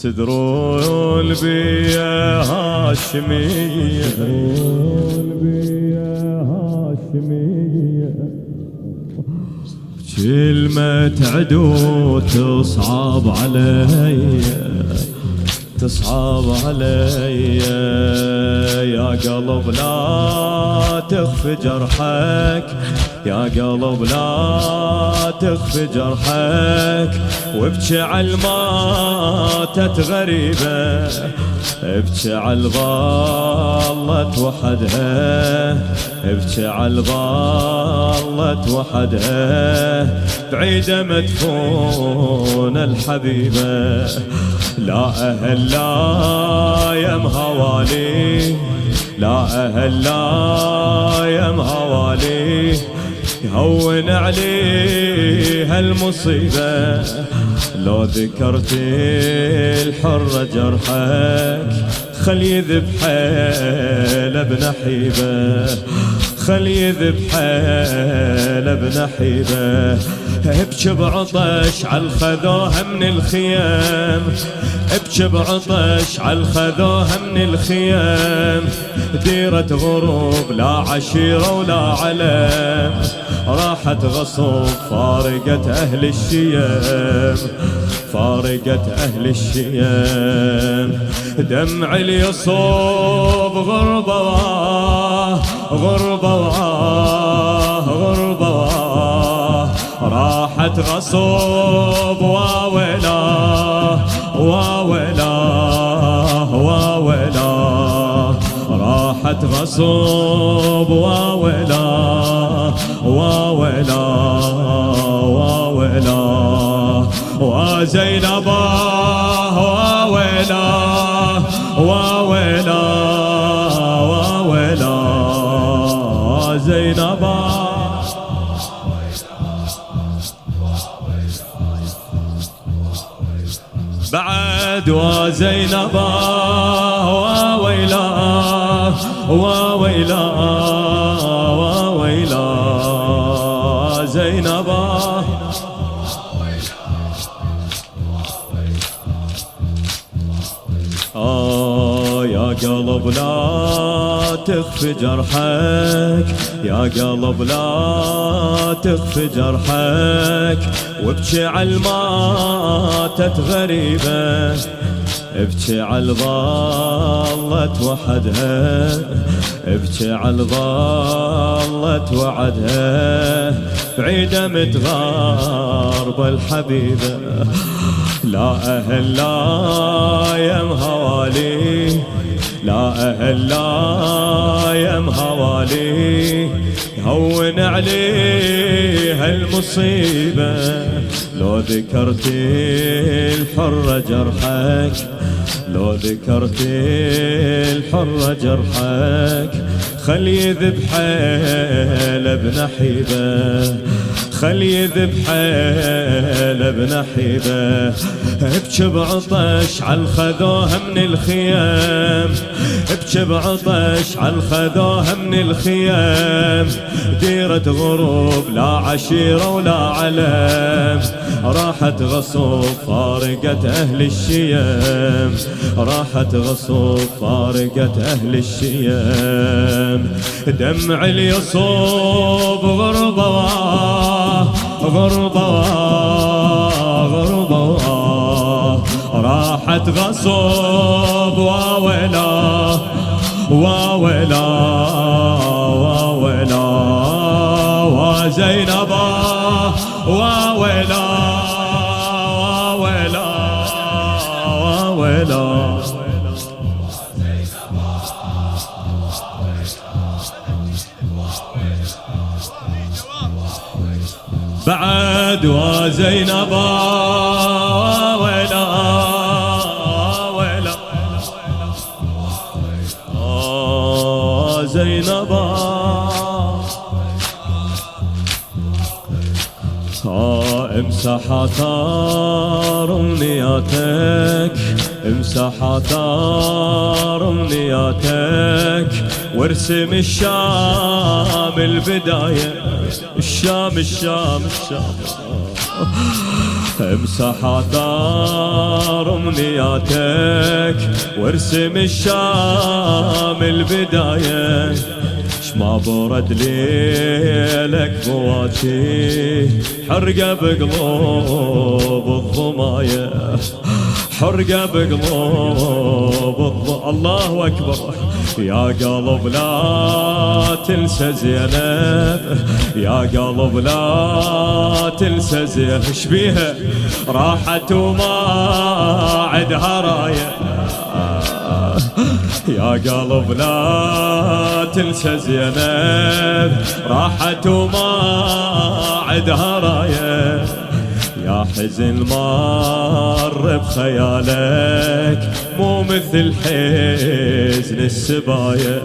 تدرون بيا هاشمية كلمة عدو تصعب علي تصعب علي يا قلب لا تخفي جرحك يا قلب لا تخفي جرحك وابكي على ماتت غريبة ابكي على ظلت وحدها ابكي على ظلت وحدها بعيدة مدفون الحبيبة لا أهل لا يم هوالي لا أهل لا يم هوالي يهون عليها المصيبة لو ذكرت الحرة جرحك خل يذب حيل بنحيبة خل يذب حيل بنحيبة ابكي بعطش عالخذوها من الخيام ابكي بعطش عالخذوها من الخيام ديرة غروب لا عشيرة ولا علم راحت غصب فارقت أهل الشيام فارقت أهل الشيام دمع اليصوب غربة غربة غربة راحت غصب واويلا واويلا واويلا راحت غصب واويلا واويلا واويلا وزينبا واويلا واويلا واويلا زينبا بعد وزينبا واويلا واويلا واويلا زينبا يا قلب لا تخفي جرحك يا قلب لا تخفي جرحك وابكي على الماتت غريبة ابكي على ظلت وحدها ابكي على ظلت وعدها بعيدة متغاربة الحبيبة لا أهل لا يم هوالي لا أهل لا يم هوالي يهون عليها المصيبة لو ذكرت الحرة جرحك لو ذكرت الحرة جرحك خل يذب حيل بنحيبة خل يذب حيل بنحيبة ابكي بعطش عالخذوها من الخيام ابكي بعطش عالخذوها من الخيام ديرة غروب لا عشيرة ولا علم راحت غصب فارقت أهل الشيام راحت غصب فارقت أهل الشيام دمع اليصوب غربة غربة غربة راحت غصب واويلا واويلا واويلا وزينبا واويلا واويلا واويلا بعد وزينبا ويلا ويلا زينبا امسح آثار أمنياتك امسح آثار أمنياتك وارسم الشام البداية. الشام الشام الشام امسح آثار أمنياتك وارسم الشام البداية. ما برد ليلك بواجي حرقة بقلوب الضمايا. حرقة بقلوب الله أكبر. يا قلب لا تنسى زينب، يا قلب لا تنسى زينب. ايش بيها راحت وما عدها راية. يا قلب لا تنسى زينب راحت وما عدها راية. يا حزن مر بخيالك مو مثل حزن السبايا.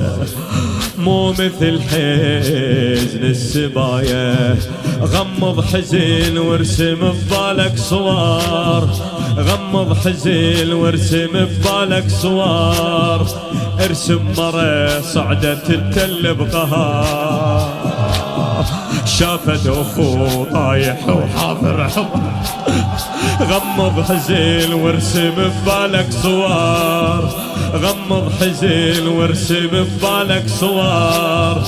مو مثل حزن السبايا. غمض حزن وارسم ببالك صور. غمض حزن وارسم ببالك صور. ارسم مرة صعدت التل بقهار. شافت اخوه طايح وحافر حب. غمض حزن وارسم ببالك صور. غمض حزن وارسم ببالك صور.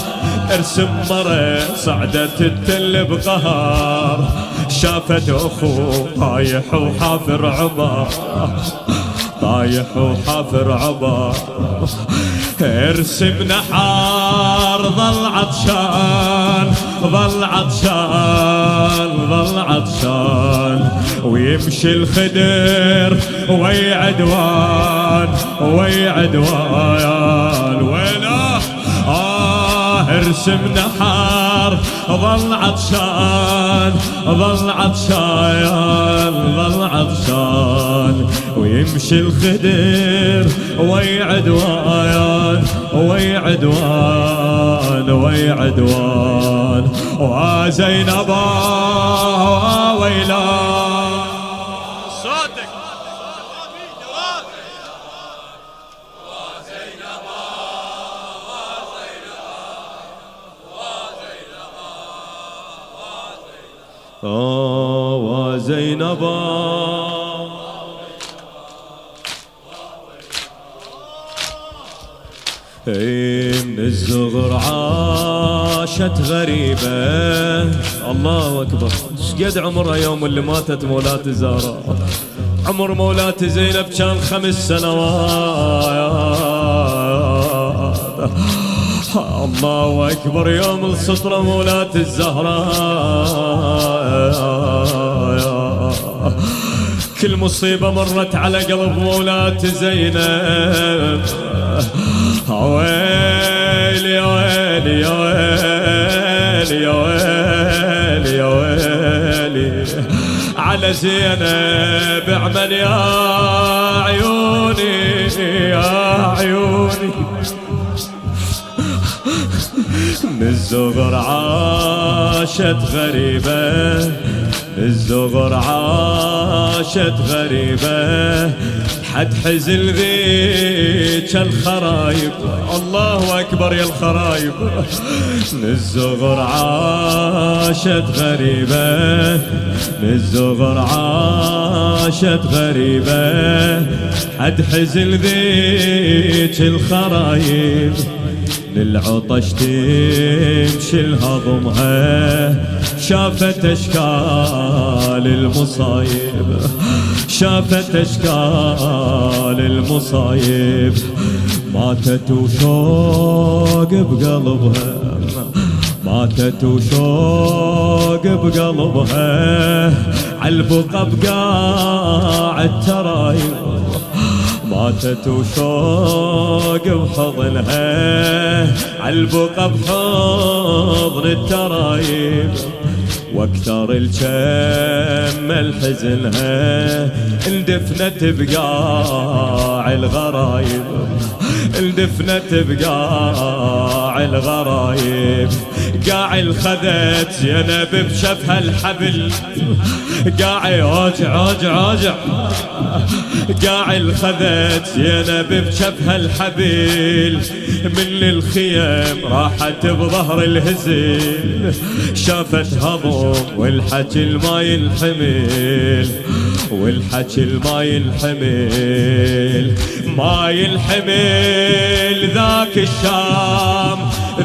ارسم مرة صعدت التل بقهار. شافت اخوه طايح وحافر عبار. طايح وحافر عبار. ارسم نحار ظل عطشان. ظل عطشان ظل عطشان. ويمشي الخدر وي عدوان وي عدوان. ويله ارسم نحار ظل عطشان. ظل عطشان ظل عطشان. ويمشي الخدر وي عدوان وي عدوان وي عدوان. وزينب ويلا صوتك. وزينب من الزغر عاشت غريبة. الله أكبر. شقد عمرها يوم اللي ماتت مولاة الزهراء؟ عمر مولاة زينب كان 5 سنوات. الله أكبر. يوم السطرة مولاة الزهراء كل مصيبة مرت على قلب مولاة زينب. ويلي يا ويلي يا ويلي يا ويلي يا ويلي على زينب. اعمل يا عيوني يا عيوني. من الزغر عاشت غريبة. من الزغر عاشت غريبة. حد حزن ذيك الخرايب. الله أكبر يا الخرايب. من الزغر عاشت غريبة. من الزغر عاشت غريبة. حد حزن ذيك الخرايب. للعطش تمشي الهضمها. شافت اشكال المصايب. شافت اشكال المصايب. ماتت وشوق بقلبها. ماتت وشوق بقلبها. عالبقى بقاع الترايب. ماتت وشوق بحضنها. عالبقى بحضن الترايب. واكثر الجم الحزنها. اندفنت بقاع الغرايب. اندفنت بقاع الغرايب، قاع الخذت زينب بشفها الحبل، قاع اوجع قاع الخذت زينب بشفها الحبل، من الخيم راحت بظهر الهزيل، شافت هضم والحكي الما ينحمل، والحكي الما ينحمل، ما ينحمل. ذاك الشام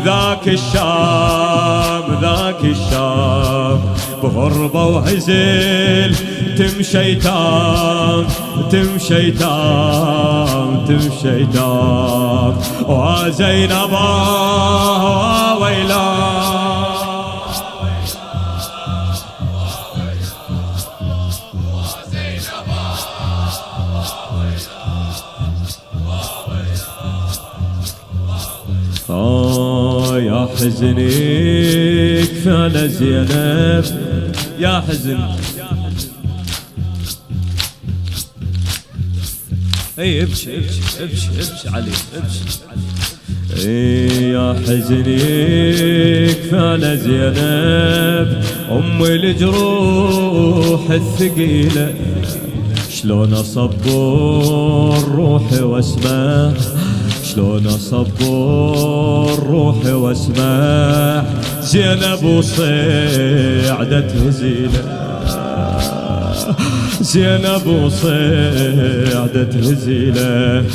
ذاك الشام ذاك الشام بغربة وهزل، تمشي ايتام تمشي ايتام تمشي ايتام، وزينب ويلا يا حزنك فعلا زينب يا حزن. اي ابكي علي ابكي. يا حزنك فعلا زينب ام الجروح الثقيلة، شلون اصبر روحي واسمع، شلون اصبر روحي واسمع، زينب وصعدت هزيلة، زينب وصعدت هزيلة،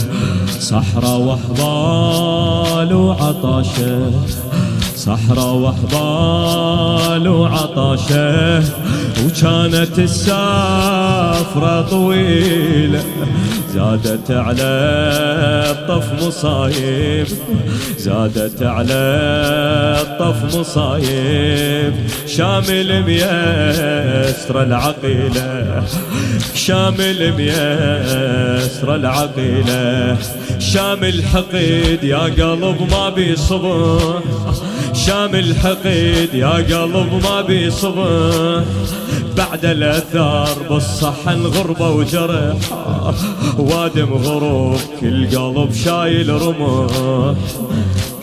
صحراء وحضال وعطاشة، صحراء وحضال وعطاشة، وكانت السافرة طويلة، زادت على الطف مصايب، زادت على الطف مصايب، شامل ميسر العقيلة، شامل ميسر العقيلة، شامل حقيد يا قلب ما بيصبح، شامل حقيد يا قلب ما بيصبح، بعد الأثار بالصحن غربة وجرح، وادم غروب كل قلب شايل رمح،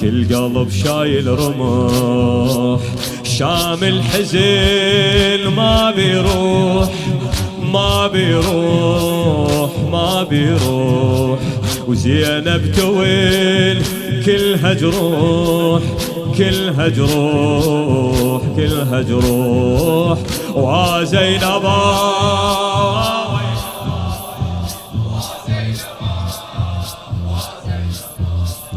كل قلب شايل رمح، شامل حزين ما بيروح ما بيروح ما بيروح، وزينب تويل كلها جروح كلها جروح كلها جروح، وزينب